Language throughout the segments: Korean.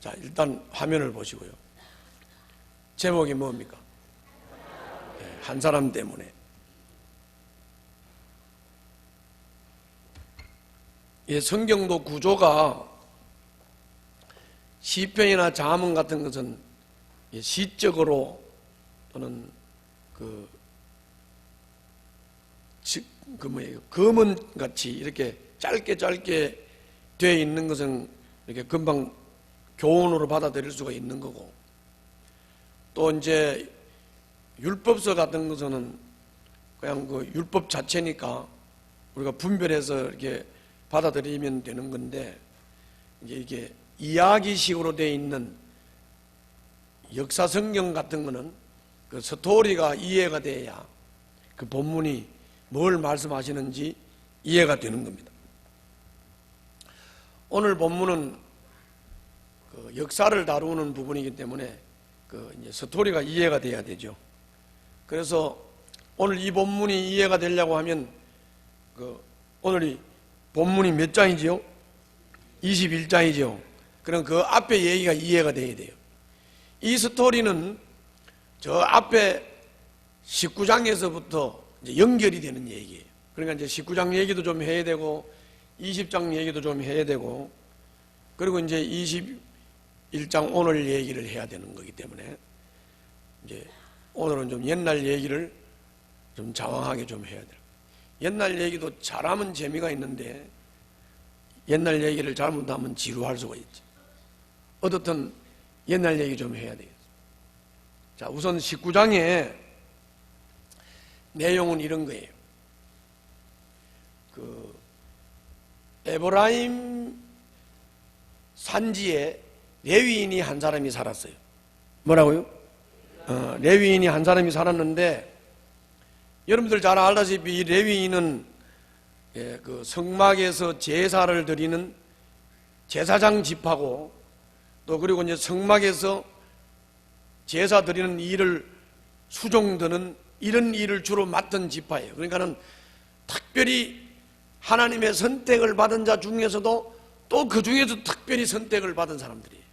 자, 일단 화면을 보시고요. 제목이 뭡니까? 네, 한 사람 때문에. 예, 성경도 구조가 시편이나 잠언 같은 것은 시적으로 또는 검은같이 이렇게 짧게 되어 있는 것은 이렇게 금방 교훈으로 받아들일 수가 있는 거고, 또 이제 율법서 같은 것은 그냥 그 율법 자체니까 우리가 분별해서 이렇게 받아들이면 되는 건데, 이게 이야기식으로 되어 있는 역사 성경 같은 거는 그 스토리가 이해가 돼야 그 본문이 뭘 말씀하시는지 이해가 되는 겁니다. 오늘 본문은 그 역사를 다루는 부분이기 때문에 이제 스토리가 이해가 돼야 되죠. 그래서 오늘 이 본문이 이해가 되려고 하면 오늘 이 본문이 몇 장이죠? 21장이죠. 그럼 그 앞에 얘기가 이해가 돼야 돼요. 이 스토리는 저 앞에 19장에서부터 이제 연결이 되는 얘기예요. 그러니까 이제 19장 얘기도 좀 해야 되고 20장 얘기도 좀 해야 되고, 그리고 이제 21장 오늘 얘기를 해야 되는 거기 때문에 이제 오늘은 좀 옛날 얘기를 좀 장황하게 좀 해야 돼요. 옛날 얘기도 잘하면 재미가 있는데 옛날 얘기를 잘못하면 지루할 수가 있지. 어떻든 옛날 얘기 좀 해야 되겠어. 자, 우선 19장의 내용은 이런 거예요. 에브라임 산지에 레위인이 한 사람이 살았어요. 뭐라고요? 레위인이 한 사람이 살았는데, 여러분들 잘 알다시피 이 레위인은 그 성막에서 제사를 드리는 제사장 지파고, 또 그리고 이제 성막에서 제사 드리는 일을 수종드는 이런 일을 주로 맡은 지파예요. 그러니까는 특별히 하나님의 선택을 받은 자 중에서도 또 그 중에서 특별히 선택을 받은 사람들이에요.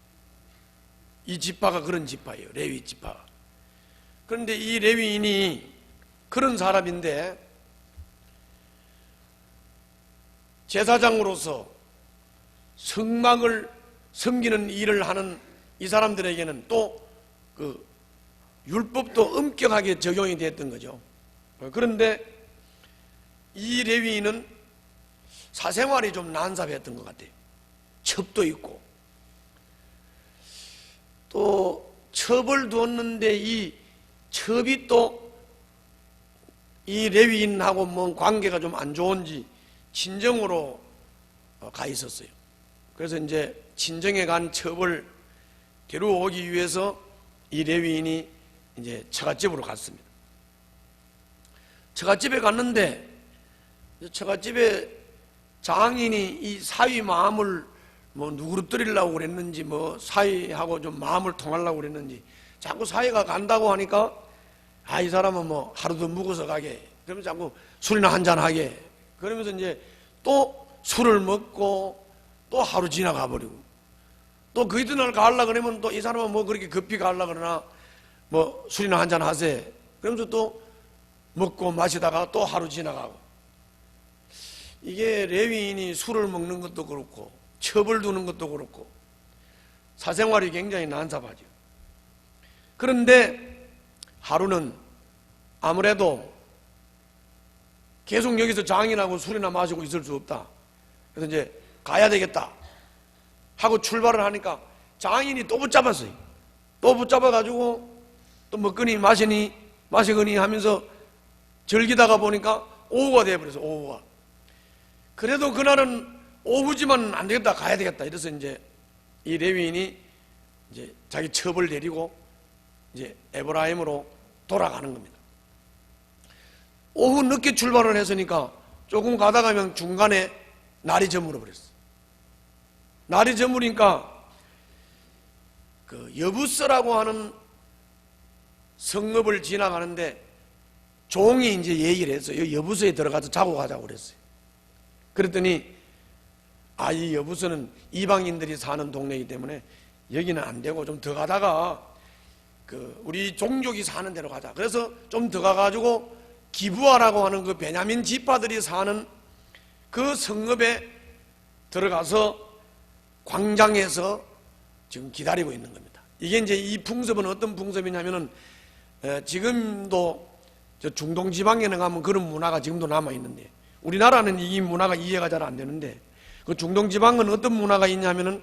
이 지파가 그런 지파예요. 레위 지파가. 그런데 이 레위인이 그런 사람인데, 제사장으로서 성막을 섬기는 일을 하는 이 사람들에게는 또 그 율법도 엄격하게 적용이 됐던 거죠. 그런데 이 레위인은 사생활이 좀 난잡했던 것 같아요. 첩도 있고, 또 첩을 두었는데 이 첩이 또 이 레위인하고 뭐 관계가 좀 안 좋은지 친정으로 가 있었어요. 그래서 이제 친정에 간 첩을 데려오기 위해서 이 레위인이 이제 처갓집으로 갔습니다. 처갓집에 갔는데 처갓집에 장인이 이 사위 마음을 뭐 누구로 드리려고 그랬는지, 뭐 사위하고 좀 마음을 통하려고 그랬는지 자꾸 사위가 간다고 하니까 이 사람은 뭐 하루도 묵어서 가게, 그러면서 자꾸 술이나 한잔 하게, 그러면서 이제 또 술을 먹고 또 하루 지나가 버리고, 또 그 이튿날 가려고 그러면 또 이 사람은 뭐 그렇게 급히 가려고 그러나 뭐 술이나 한잔 하세, 그러면서 또 먹고 마시다가 또 하루 지나가고. 이게 레위인이 술을 먹는 것도 그렇고 첩을 두는 것도 그렇고 사생활이 굉장히 난잡하죠. 그런데 하루는 아무래도 계속 여기서 장인하고 술이나 마시고 있을 수 없다. 그래서 이제 가야 되겠다 하고 출발을 하니까 장인이 또 붙잡았어요. 또 붙잡아가지고 또 먹거니 마시거니 하면서 즐기다가 보니까 오후가 되어버려서 오후가. 그래도 그날은 오후지만 안 되겠다, 가야 되겠다. 이래서 이제 이 레위인이 이제 자기 첩을 데리고 이제 에브라임으로 돌아가는 겁니다. 오후 늦게 출발을 했으니까 조금 가다 가면 중간에 날이 저물어 버렸어. 날이 저무니까 그 여부스라고 하는 성읍을 지나가는데 종이 이제 얘기를 했어요. 여부스에 들어가서 자고 가자고 그랬어요. 그랬더니 이 여부스는 이방인들이 사는 동네이기 때문에 여기는 안 되고 좀 더 가다가 우리 종족이 사는 데로 가자. 그래서 좀 더 가가지고 기브아라고 하는 그 베냐민 지파들이 사는 그 성읍에 들어가서 광장에서 지금 기다리고 있는 겁니다. 이게 이제 이 풍습은 어떤 풍습이냐면은 지금도 저 중동 지방에는 가면 그런 문화가 지금도 남아 있는데, 우리나라는 이 문화가 이해가 잘 안 되는데, 그 중동 지방은 어떤 문화가 있냐면은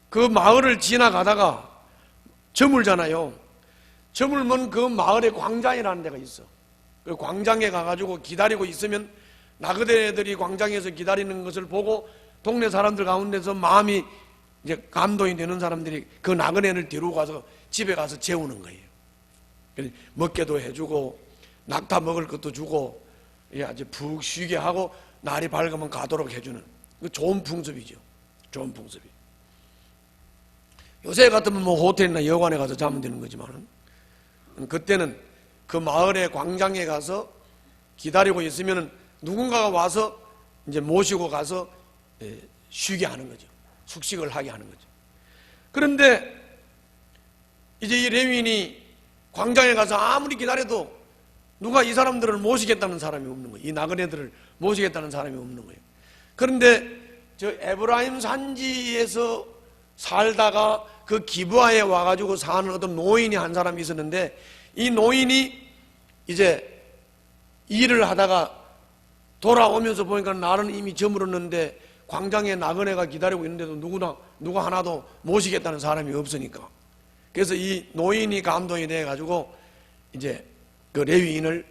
그 마을을 지나가다가 저물잖아요. 저물면 그 마을에 광장이라는 데가 있어. 그 광장에 가가지고 기다리고 있으면 나그네들이 광장에서 기다리는 것을 보고 동네 사람들 가운데서 마음이 이제 감동이 되는 사람들이 그 나그네를 데리고 가서 집에 가서 재우는 거예요. 먹게도 해주고 낙타 먹을 것도 주고 아주 푹 쉬게 하고 날이 밝으면 가도록 해주는 좋은 풍습이죠. 좋은 풍습이. 요새 같으면 뭐 호텔이나 여관에 가서 자면 되는 거지만, 그때는 그 마을의 광장에 가서 기다리고 있으면 누군가가 와서 이제 모시고 가서 쉬게 하는 거죠. 숙식을 하게 하는 거죠. 그런데 이제 이 레위인이 광장에 가서 아무리 기다려도 누가 이 사람들을 모시겠다는 사람이 없는 거예요. 이 나그네들을 모시겠다는 사람이 없는 거예요. 그런데 저 에브라임 산지에서 살다가 그 기브아에 와가지고 사는 어떤 노인이 한 사람이 있었는데, 이 노인이 이제 일을 하다가 돌아오면서 보니까 날은 이미 저물었는데 광장에 나그네가 기다리고 있는데도 누가 하나도 모시겠다는 사람이 없으니까, 그래서 이 노인이 감동이 돼가지고 이제 그 레위인을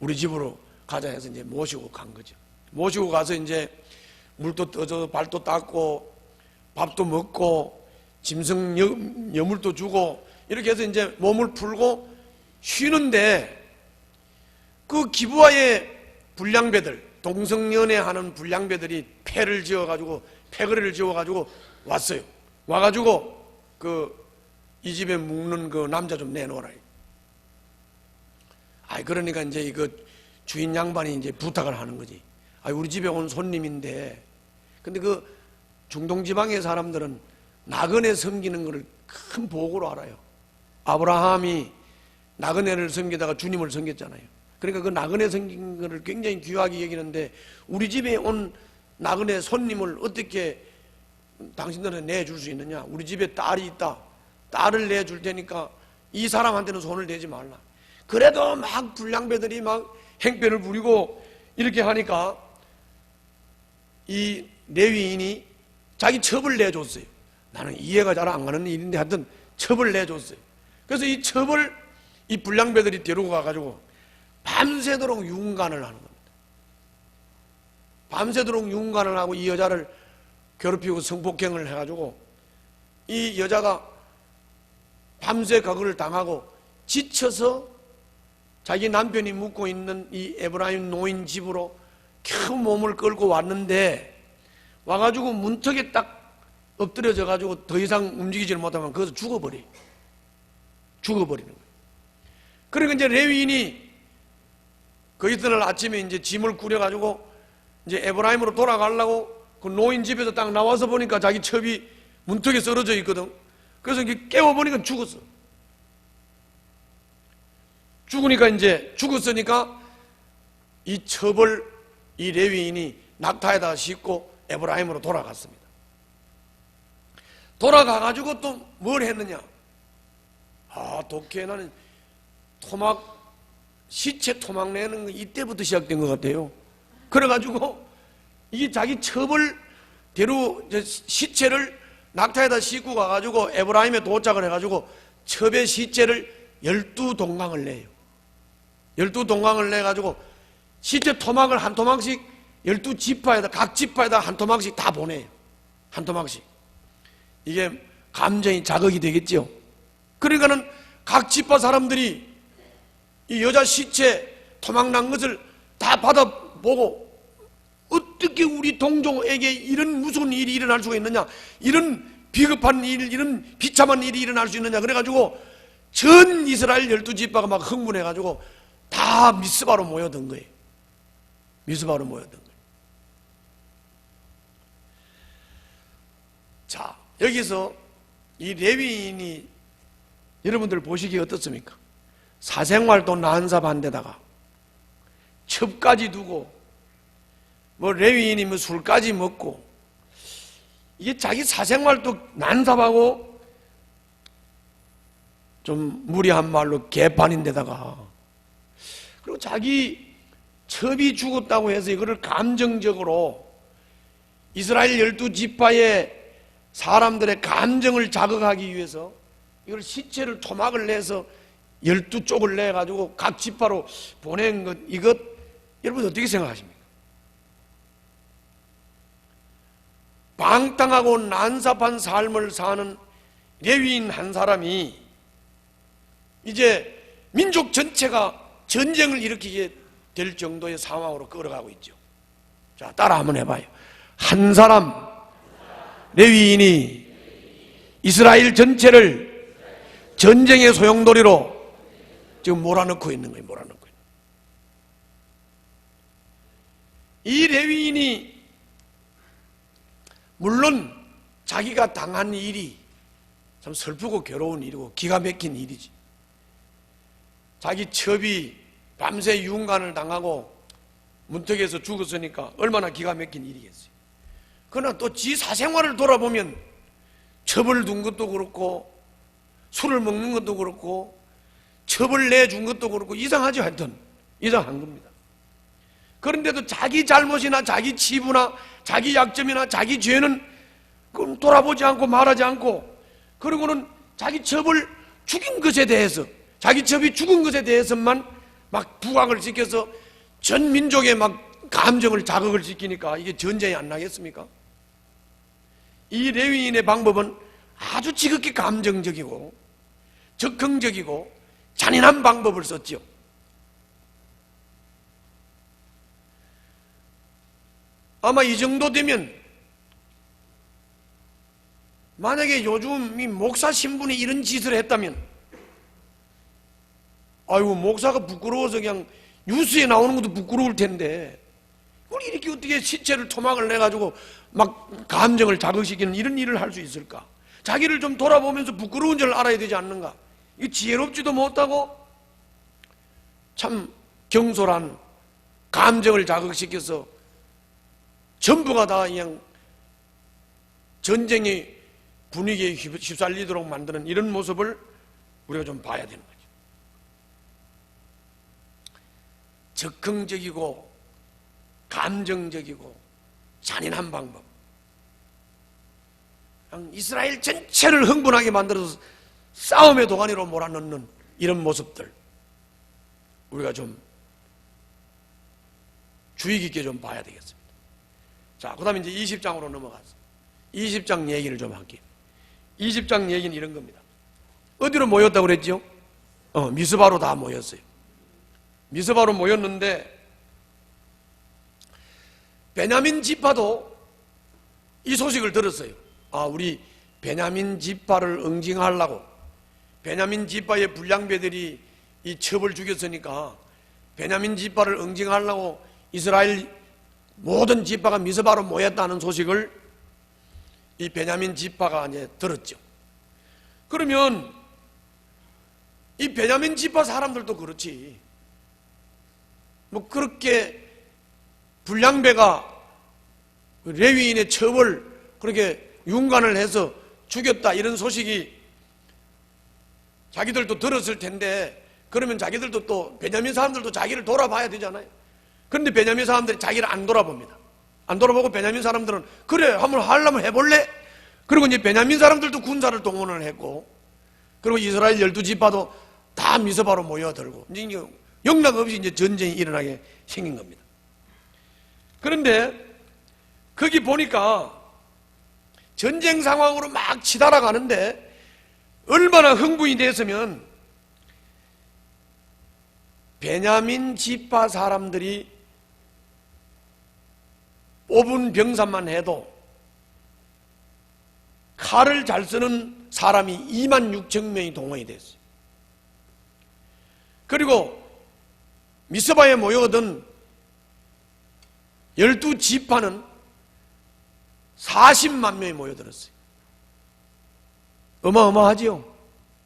우리 집으로 가자 해서 이제 모시고 간 거죠. 모시고 가서 이제 물도 떠서 발도 닦고 밥도 먹고 짐승 여물도 주고 이렇게 해서 이제 몸을 풀고 쉬는데, 그 기브아의 불량배들, 동성연애하는 불량배들이 패를 지어가지고 패거리를 지어가지고 왔어요. 와가지고 이 집에 묵는 그 남자 좀 내놓으라. 그러니까 이제 이거 주인 양반이 이제 부탁을 하는 거지. 우리 집에 온 손님인데, 근데 그 중동 지방의 사람들은 나그네 섬기는 것을 큰 복으로 알아요. 아브라함이 나그네를 섬기다가 주님을 섬겼잖아요. 그러니까 그 나그네 섬긴 것을 굉장히 귀하게 여기는데, 우리 집에 온 나그네 손님을 어떻게 당신들은 내줄 수 있느냐? 우리 집에 딸이 있다. 딸을 내줄 테니까 이 사람한테는 손을 대지 말라. 그래도 막 불량배들이 막 행패를 부리고 이렇게 하니까 이 레위인이 자기 첩을 내줬어요. 나는 이해가 잘 안 가는 일인데 하여튼 첩을 내줬어요. 그래서 이 불량배들이 데리고 가가지고 밤새도록 윤관을 하는 겁니다. 밤새도록 윤관을 하고 이 여자를 괴롭히고 성폭행을 해가지고 이 여자가 밤새 그걸 당하고 지쳐서 자기 남편이 묵고 있는 이 에브라임 노인 집으로 겨우 몸을 끌고 왔는데, 와가지고 문턱에 딱 엎드려져 가지고 더 이상 움직이지를 못하면 거기서 죽어버리는 거예요. 그러니까 이제 레위인이 그 이튿날 아침에 이제 짐을 꾸려가지고 이제 에브라임으로 돌아가려고 그 노인 집에서 딱 나와서 보니까 자기 첩이 문턱에 쓰러져 있거든. 그래서 이게 깨워보니까 죽었어. 죽으니까 이제 죽었으니까 이 첩을 이 레위인이 낙타에다 싣고 에브라임으로 돌아갔습니다. 돌아가가지고 또 뭘 했느냐? 독해. 나는 시체 토막 내는 거 이때부터 시작된 것 같아요. 그래가지고 이게 자기 첩을 시체를 낙타에다 싣고 가가지고 에브라임에 도착을 해가지고 첩의 시체를 12동강을 내요. 12동강을 내가지고 시체 토막을 한 토막씩 12지파에다, 각 지파에다 한 토막씩 다 보내요. 한 토막씩. 이게 감정이 자극이 되겠죠. 그러니까는 각 지파 사람들이 이 여자 시체 토막 난 것을 다 받아보고, 어떻게 우리 동족에게 이런 무서운 일이 일어날 수가 있느냐, 이런 비겁한 일, 이런 비참한 일이 일어날 수 있느냐. 그래가지고 전 이스라엘 12지파가 막 흥분해가지고 다 미스바로 모여든 거예요. 미스바로 모여든 거예요. 자, 여기서 이 레위인이 여러분들 보시기에 어떻습니까? 사생활도 난삽한데다가 첩까지 두고 뭐 레위인이 뭐 술까지 먹고 이게 자기 사생활도 난삽하고 좀 무리한 말로 개판인데다가 그리고 자기 첩이 죽었다고 해서 이거를 감정적으로 이스라엘 12지파의 사람들의 감정을 자극하기 위해서 이걸 시체를 토막을 내서 12쪽을 내가지고 각 지파로 보낸 것, 이것 여러분 어떻게 생각하십니까? 방탕하고 난삽한 삶을 사는 레위인 한 사람이 이제 민족 전체가 전쟁을 일으키게 될 정도의 상황으로 끌어가고 있죠. 자, 따라 한번 해봐요. 한 사람 레위인이 이스라엘 전체를 전쟁의 소용돌이로 지금 몰아넣고 있는 거예요. 몰아넣고 있는 거예요. 이 레위인이 물론 자기가 당한 일이 참 슬프고 괴로운 일이고 기가 막힌 일이지. 자기 첩이 밤새 유흥간을 당하고 문턱에서 죽었으니까 얼마나 기가 막힌 일이겠어요. 그러나 또 지 사생활을 돌아보면 첩을 둔 것도 그렇고 술을 먹는 것도 그렇고 첩을 내준 것도 그렇고 이상하죠. 하여튼 이상한 겁니다. 그런데도 자기 잘못이나 자기 치부나 자기 약점이나 자기 죄는 그건 돌아보지 않고 말하지 않고, 그리고는 자기 첩을 죽인 것에 대해서, 자기 첩이 죽은 것에 대해서만 막 부각을 시켜서 전 민족의 막 감정을 자극을 시키니까 이게 전쟁이 안 나겠습니까? 이 레위인의 방법은 아주 지극히 감정적이고 적극적이고 잔인한 방법을 썼죠. 아마 이 정도 되면 만약에 요즘 이 목사 신분이 이런 짓을 했다면, 아이고 목사가 부끄러워서 그냥 뉴스에 나오는 것도 부끄러울 텐데 그걸 이렇게 어떻게 시체를 토막을 내가지고 막 감정을 자극시키는 이런 일을 할 수 있을까? 자기를 좀 돌아보면서 부끄러운 줄 알아야 되지 않는가? 이 지혜롭지도 못하고 참 경솔한 감정을 자극시켜서 전부가 다 그냥 전쟁의 분위기에 휩쓸리도록 만드는 이런 모습을 우리가 좀 봐야 되는 거죠. 적극적이고 감정적이고 잔인한 방법, 이스라엘 전체를 흥분하게 만들어서 싸움의 도가니로 몰아넣는 이런 모습들 우리가 좀 주의 깊게 좀 봐야 되겠습니다. 자, 그 다음에 이제 20장으로 넘어가서 20장 얘기를 좀 할게요. 20장 얘기는 이런 겁니다. 어디로 모였다고 그랬죠? 미스바로 다 모였어요. 미스바로 모였는데 베냐민 지파도 이 소식을 들었어요. 아, 우리 베냐민 지파를 응징하려고, 베냐민 지파의 불량배들이 이 첩을 죽였으니까 베냐민 지파를 응징하려고 이스라엘 모든 지파가 미스바로 모였다는 소식을 이 베냐민 지파가 이제 들었죠. 그러면 이 베냐민 지파 사람들도 그렇지, 뭐 그렇게 불량배가 레위인의 첩을 그렇게 윤관을 해서 죽였다 이런 소식이 자기들도 들었을 텐데, 그러면 자기들도 또 베냐민 사람들도 자기를 돌아봐야 되잖아요. 그런데 베냐민 사람들이 자기를 안 돌아봅니다. 안 돌아보고 베냐민 사람들은 그래 한번 하려면 해볼래? 그리고 이제 베냐민 사람들도 군사를 동원을 했고, 그리고 이스라엘 12지파도 다 미스바로 모여들고 이제 영락 없이 이제 전쟁이 일어나게 생긴 겁니다. 그런데 거기 보니까 전쟁 상황으로 막 치달아 가는데 얼마나 흥분이 됐으면 베냐민 지파 사람들이 뽑은 병사만 해도 칼을 잘 쓰는 사람이 26,000명이 동원이 됐어요. 그리고 미스바에 모여든 12지파는 40만 명이 모여들었어요. 어마어마하지요.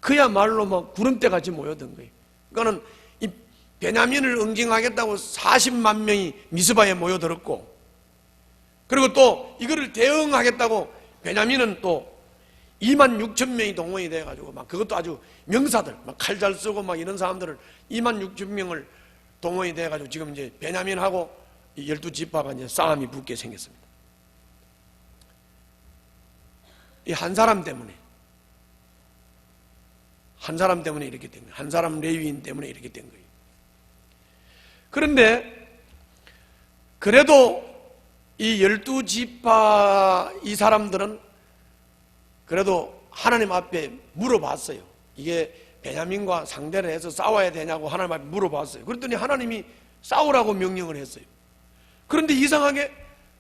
그야말로 뭐 구름대 같이 모여든 거예요. 그러니까는 이 베냐민을 응징하겠다고 40만 명이 미스바에 모여들었고, 그리고 또 이거를 대응하겠다고 베냐민은 또 2만 6천 명이 동원이 돼가지고 막 그것도 아주 명사들, 막 칼 잘 쓰고 막 이런 사람들을 2만 6천 명을 동원이 돼가지고 지금 이제 베냐민하고 이 12지파가 이제 싸움이 붙게 생겼습니다. 이 한 사람 때문에 이렇게 된 거예요. 한 사람 레위인 때문에 이렇게 된 거예요. 그런데 그래도 이 12지파 이 사람들은 그래도 하나님 앞에 물어봤어요. 이게 베냐민과 상대를 해서 싸워야 되냐고 하나님 앞에 물어봤어요. 그랬더니 하나님이 싸우라고 명령을 했어요. 그런데 이상하게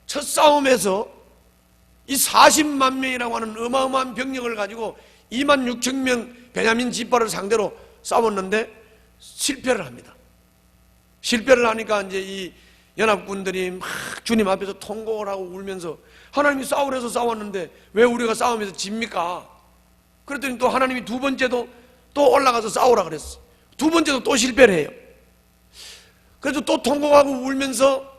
첫 싸움에서 이 40만 명이라고 하는 어마어마한 병력을 가지고 2만 6천 명 베냐민 지파를 상대로 싸웠는데 실패를 합니다. 실패를 하니까 이제 이 연합군들이 막 주님 앞에서 통곡을 하고 울면서 하나님이 싸우래서 싸웠는데 왜 우리가 싸우면서 집니까? 그랬더니 또 하나님이 두 번째도 또 올라가서 싸우라 그랬어. 두 번째도 또 실패를 해요. 그래서 또 통곡하고 울면서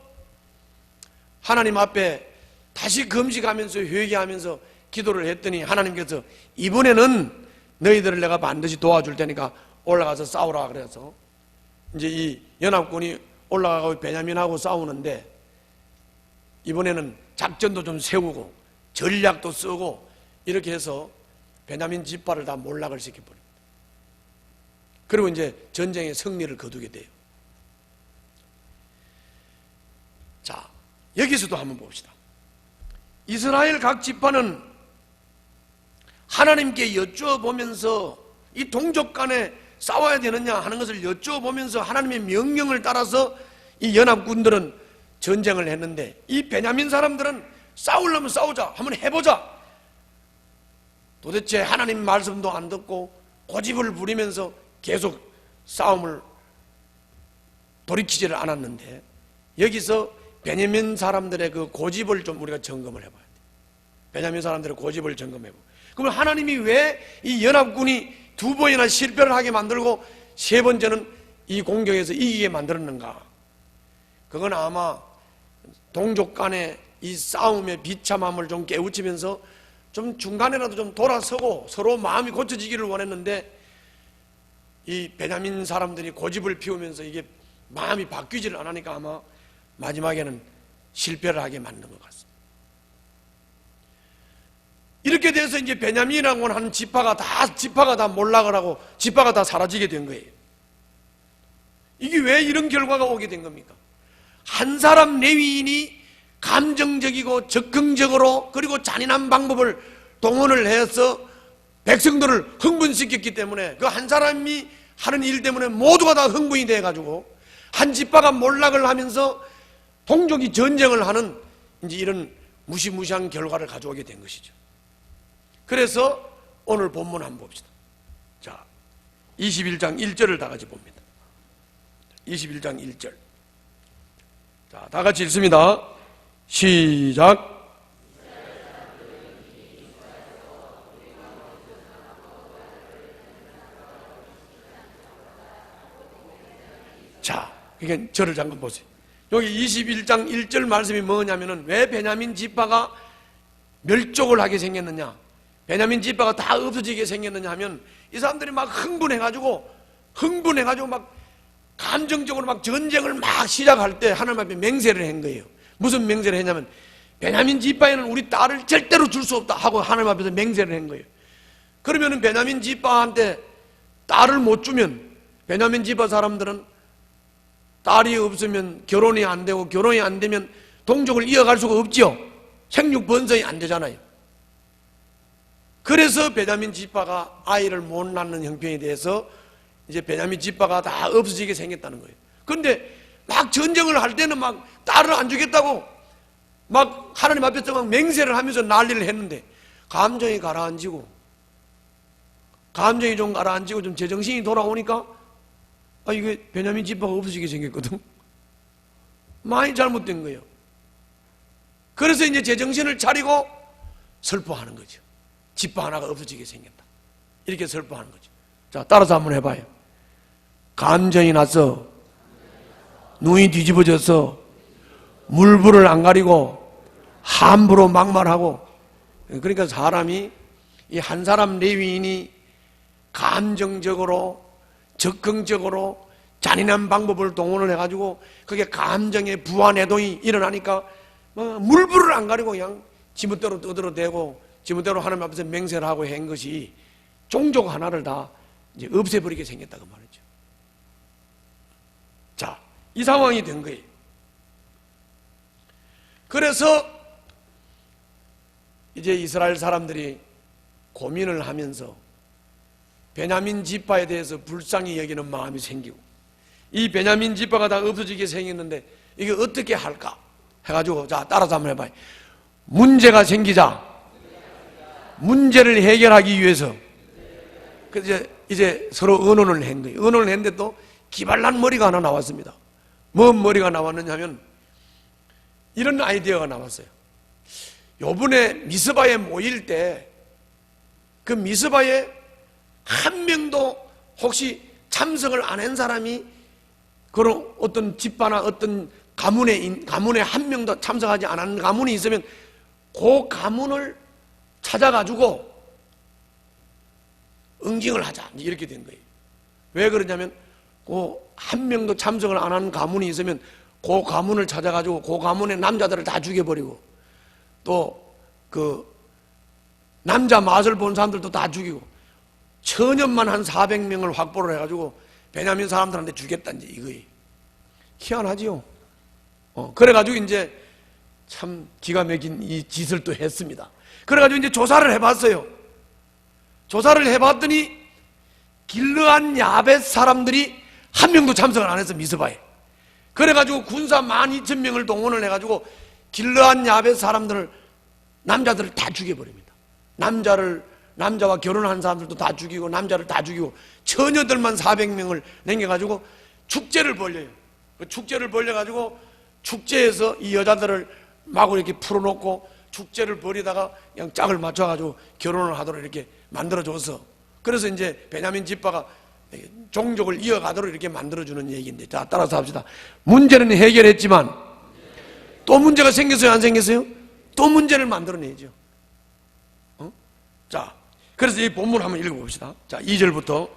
하나님 앞에 다시 금식하면서 회개하면서 기도를 했더니 하나님께서 이번에는 너희들을 내가 반드시 도와줄 테니까 올라가서 싸우라 그래서 이제 이 연합군이 올라가고 베냐민하고 싸우는데 이번에는 작전도 좀 세우고 전략도 쓰고 이렇게 해서 베냐민 지파를 다 몰락을 시켜버립니다. 그리고 이제 전쟁의 승리를 거두게 돼요. 자, 여기서도 한번 봅시다. 이스라엘 각 지파는 하나님께 여쭈어보면서 이 동족 간에 싸워야 되느냐 하는 것을 여쭈어보면서 하나님의 명령을 따라서 이 연합군들은 전쟁을 했는데 이 베냐민 사람들은 싸우려면 싸우자, 한번 해보자. 도대체 하나님 말씀도 안 듣고 고집을 부리면서 계속 싸움을 돌이키지를 않았는데 여기서 베냐민 사람들의 그 고집을 좀 우리가 점검을 해봐야 돼요. 베냐민 사람들의 고집을 점검해보고 그러면 하나님이 왜 이 연합군이 두 번이나 실패를 하게 만들고 세 번째는 이 공격에서 이기게 만들었는가? 그건 아마 동족 간의 이 싸움의 비참함을 좀 깨우치면서 좀 중간에라도 좀 돌아서고 서로 마음이 고쳐지기를 원했는데 이 베냐민 사람들이 고집을 피우면서 이게 마음이 바뀌지를 않으니까 아마 마지막에는 실패를 하게 만든 것 같습니다. 이렇게 돼서 이제 베냐민이라고 하는 지파가 다 몰락을 하고 지파가 다 사라지게 된 거예요. 이게 왜 이런 결과가 오게 된 겁니까? 한 사람 레위인이 감정적이고 적극적으로 그리고 잔인한 방법을 동원을 해서 백성들을 흥분시켰기 때문에 그 한 사람이 하는 일 때문에 모두가 다 흥분이 돼가지고 한 지파가 몰락을 하면서 동족이 전쟁을 하는 이제 이런 무시무시한 결과를 가져오게 된 것이죠. 그래서 오늘 본문 한번 봅시다. 자, 21장 1절을 다 같이 봅니다. 21장 1절. 자, 다 같이 읽습니다. 시작. 자, 그러니까 저를 잠깐 보세요. 여기 21장 1절 말씀이 뭐냐면은 왜 베냐민 지파가 멸족을 하게 생겼느냐? 베냐민 지파가 다 없어지게 생겼느냐 하면 이 사람들이 막 흥분해가지고 막 감정적으로 막 전쟁을 막 시작할 때 하나님 앞에 맹세를 한 거예요. 무슨 맹세를 했냐면 베냐민 지파에는 우리 딸을 절대로 줄 수 없다 하고 하나님 앞에서 맹세를 한 거예요. 그러면은 베냐민 지파한테 딸을 못 주면 베냐민 지파 사람들은 딸이 없으면 결혼이 안 되고 결혼이 안 되면 동족을 이어갈 수가 없죠. 생육 번성이 안 되잖아요. 그래서 베냐민 지파가 아이를 못 낳는 형편에 대해서 이제 베냐민 지파가 다 없어지게 생겼다는 거예요. 그런데 막 전쟁을 할 때는 막 딸을 안 주겠다고 막 하나님 앞에서 막 맹세를 하면서 난리를 했는데 감정이 좀 가라앉히고 좀 제정신이 돌아오니까 이게 베냐민 지파가 없어지게 생겼거든. 많이 잘못된 거예요. 그래서 이제 제정신을 차리고 슬퍼하는 거죠. 지파 하나가 없어지게 생겼다. 이렇게 설법하는 거죠. 자, 따라서 한번 해봐요. 감정이 나서 눈이 뒤집어져서 물불을 안 가리고 함부로 막말하고, 그러니까 사람이 이 한 사람 레위인이 감정적으로 적극적으로 잔인한 방법을 동원을 해가지고 그게 감정의 부화내동이 일어나니까 물불을 안 가리고 그냥 지멋대로 떠들어대고 지멋대로 하나님 앞에서 맹세를 하고 한 것이 종족 하나를 다 이제 없애버리게 생겼다고 말이죠. 자, 이 상황이 된 거예요. 그래서 이제 이스라엘 사람들이 고민을 하면서 베냐민 지파에 대해서 불쌍히 여기는 마음이 생기고, 이 베냐민 지파가 다 없어지게 생겼는데 이게 어떻게 할까 해가지고, 자, 따라서 한번 해봐요. 문제가 생기자 문제를 해결하기 위해서 이제 서로 의논을 한 거예요. 의논을 했는데 또 기발난 머리가 하나 나왔습니다. 뭔 머리가 나왔느냐 하면 이런 아이디어가 나왔어요. 요번에 미스바에 모일 때 그 미스바에 한 명도 혹시 참석을 안 한 사람이, 그런 어떤 집바나 어떤 가문에 한 명도 참석하지 않은 가문이 있으면 그 가문을 찾아가지고 응징을 하자, 이렇게 된 거예요. 왜 그러냐면 그 한 명도 참석을 안 한 가문이 있으면 그 가문을 찾아가지고 그 가문의 남자들을 다 죽여버리고, 또 그 남자 맛을 본 사람들도 다 죽이고, 천연만 한 400명을 확보를 해가지고 베냐민 사람들한테 주겠다, 이제 이거예요. 희한하지요. 그래가지고 이제 참 기가 막힌 이 짓을 또 했습니다. 그래가지고 이제 조사를 해봤어요. 조사를 해봤더니 길르한 야벳 사람들이 한 명도 참석을 안 했어, 미스바에. 그래가지고 군사 12,000명을 동원을 해가지고 길르한 야벳 사람들을, 남자들을 다 죽여버립니다. 남자와 결혼한 사람들도 다 죽이고 남자를 다 죽이고 처녀들만 400명을 남겨가지고 축제를 벌려요. 그 축제를 벌려가지고 축제에서 이 여자들을 마구 이렇게 풀어놓고 축제를 벌이다가 그냥 짝을 맞춰가지고 결혼을 하도록 이렇게 만들어줘서, 그래서 이제 베냐민 지파가 종족을 이어가도록 이렇게 만들어주는 얘기인데, 자, 따라서 합시다. 문제는 해결했지만 또 문제가 생겼어요, 안 생겼어요? 또 문제를 만들어내죠. 자, 그래서 이 본문 한번 읽어봅시다. 자, 2절부터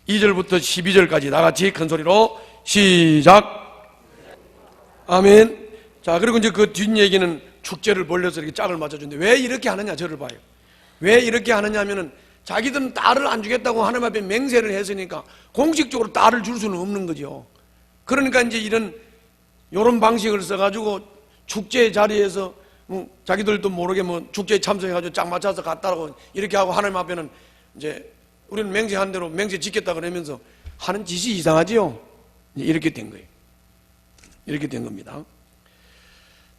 12절까지 나같이 큰 소리로 시작. 아멘. 자, 그리고 이제 그 뒷얘기는 축제를 벌려서 이렇게 짝을 맞춰주는데, 왜 이렇게 하느냐, 저를 봐요. 왜 이렇게 하느냐 하면은 자기들은 딸을 안 주겠다고 하나님 앞에 맹세를 했으니까 공식적으로 딸을 줄 수는 없는 거죠. 그러니까 이제 이런 방식을 써가지고 축제 자리에서 자기들도 모르게 축제에 참석해가지고 짝 맞춰서 갔다라고 이렇게 하고, 하나님 앞에는 이제 우리는 맹세한 대로 맹세 지켰다 그러면서 하는 짓이 이상하지요. 이렇게 된 거예요. 이렇게 된 겁니다.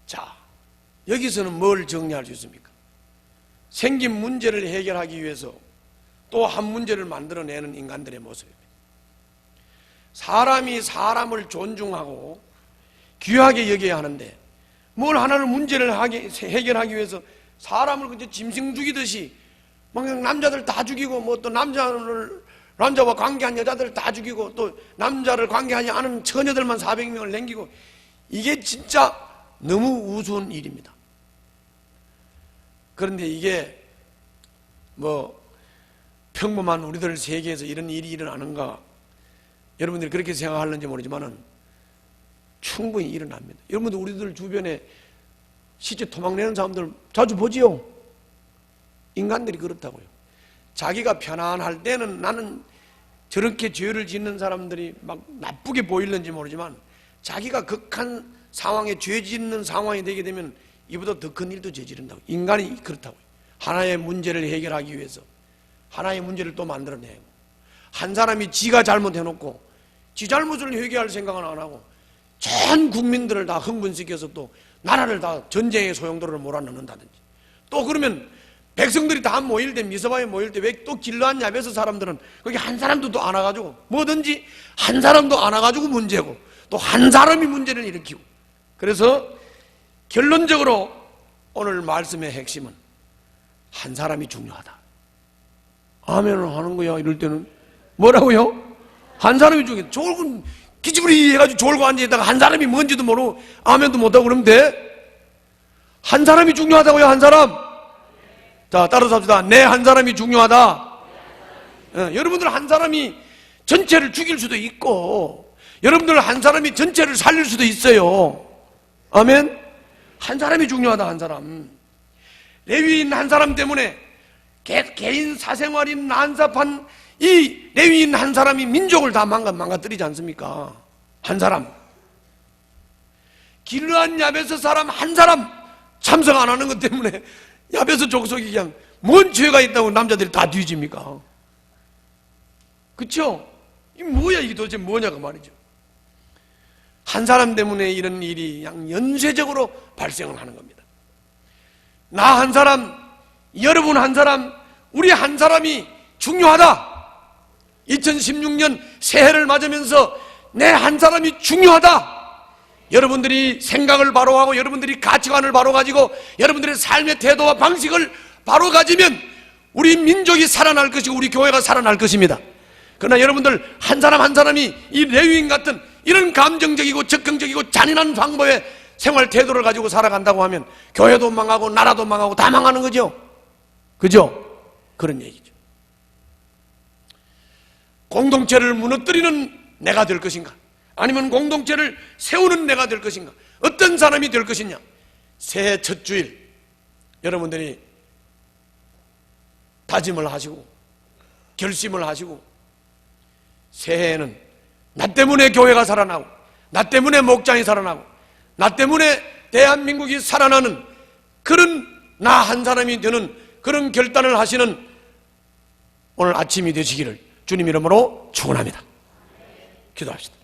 자, 여기서는 뭘 정리할 수 있습니까? 생긴 문제를 해결하기 위해서 또 한 문제를 만들어내는 인간들의 모습입니다. 사람이 사람을 존중하고 귀하게 여겨야 하는데, 뭘 하나를 문제를 해결하기 위해서 사람을 그저 짐승 죽이듯이 막 남자들 다 죽이고, 뭐 또 남자와 관계한 여자들 다 죽이고, 또 남자를 관계하지 않은 처녀들만 400명을 남기고, 이게 진짜 너무 우스운 일입니다. 그런데 이게 뭐 평범한 우리들 세계에서 이런 일이 일어나는가, 여러분들이 그렇게 생각하는지 모르지만은 충분히 일어납니다. 여러분들 우리들 주변에 시체 토막내는 사람들 자주 보지요. 인간들이 그렇다고요. 자기가 편안할 때는 나는 저렇게 죄를 짓는 사람들이 막 나쁘게 보이는지 모르지만, 자기가 극한 상황에 죄 짓는 상황이 되게 되면 이보다 더 큰 일도 저지른다고. 인간이 그렇다고요. 하나의 문제를 해결하기 위해서 하나의 문제를 또 만들어내고, 한 사람이 지가 잘못해놓고 지 잘못을 회개할 생각은 안 하고 전 국민들을 다 흥분시켜서 또 나라를 다 전쟁의 소용돌이로 몰아넣는다든지, 또 그러면 백성들이 다 모일 때, 미스바에 모일 때 왜 또 길르한 야베스 사람들은 거기 한 사람도 또 안 와가지고, 뭐든지 한 사람도 안 와가지고 문제고, 또 한 사람이 문제를 일으키고. 그래서 결론적으로 오늘 말씀의 핵심은 한 사람이 중요하다. 아멘을 하는 거야. 이럴 때는 뭐라고요? 한 사람이 중에 졸고 기지부리 해가지고 졸고 앉아있다가 한 사람이 뭔지도 모르고 아멘도 못하고 그러면 돼? 한 사람이 중요하다고요. 한 사람. 자, 따라서 합시다. 내 한 사람이 중요하다. 여러분들 한 사람이 전체를 죽일 수도 있고, 여러분들 한 사람이 전체를 살릴 수도 있어요. 아멘. 한 사람이 중요하다. 한 사람. 레위인 한 사람 때문에 개인 사생활이 난삽한 이 레위인 한 사람이 민족을 다 망가뜨리지 않습니까? 한 사람. 길르한 야베스 사람 한 사람 참석 안 하는 것 때문에 야베스 족속이 그냥 뭔 죄가 있다고 남자들이 다 뒤집니까? 그쵸? 이 뭐야, 이게 도대체 뭐냐고 말이죠. 한 사람 때문에 이런 일이 그냥 연쇄적으로 발생을 하는 겁니다. 나 한 사람, 여러분 한 사람, 우리 한 사람이 중요하다. 2016년 새해를 맞으면서 내 한 사람이 중요하다. 여러분들이 생각을 바로 하고 여러분들이 가치관을 바로 가지고 여러분들의 삶의 태도와 방식을 바로 가지면 우리 민족이 살아날 것이고 우리 교회가 살아날 것입니다. 그러나 여러분들 한 사람 한 사람이 이 레위인 같은 이런 감정적이고 적극적이고 잔인한 방법의 생활 태도를 가지고 살아간다고 하면 교회도 망하고 나라도 망하고 다 망하는 거죠. 그죠? 그런 얘기죠. 공동체를 무너뜨리는 내가 될 것인가? 아니면 공동체를 세우는 내가 될 것인가? 어떤 사람이 될 것이냐? 새해 첫 주일 여러분들이 다짐을 하시고 결심을 하시고 새해에는 나 때문에 교회가 살아나고 나 때문에 목장이 살아나고 나 때문에 대한민국이 살아나는 그런 나 한 사람이 되는 그런 결단을 하시는 오늘 아침이 되시기를 주님 이름으로 축원합니다. 기도합시다.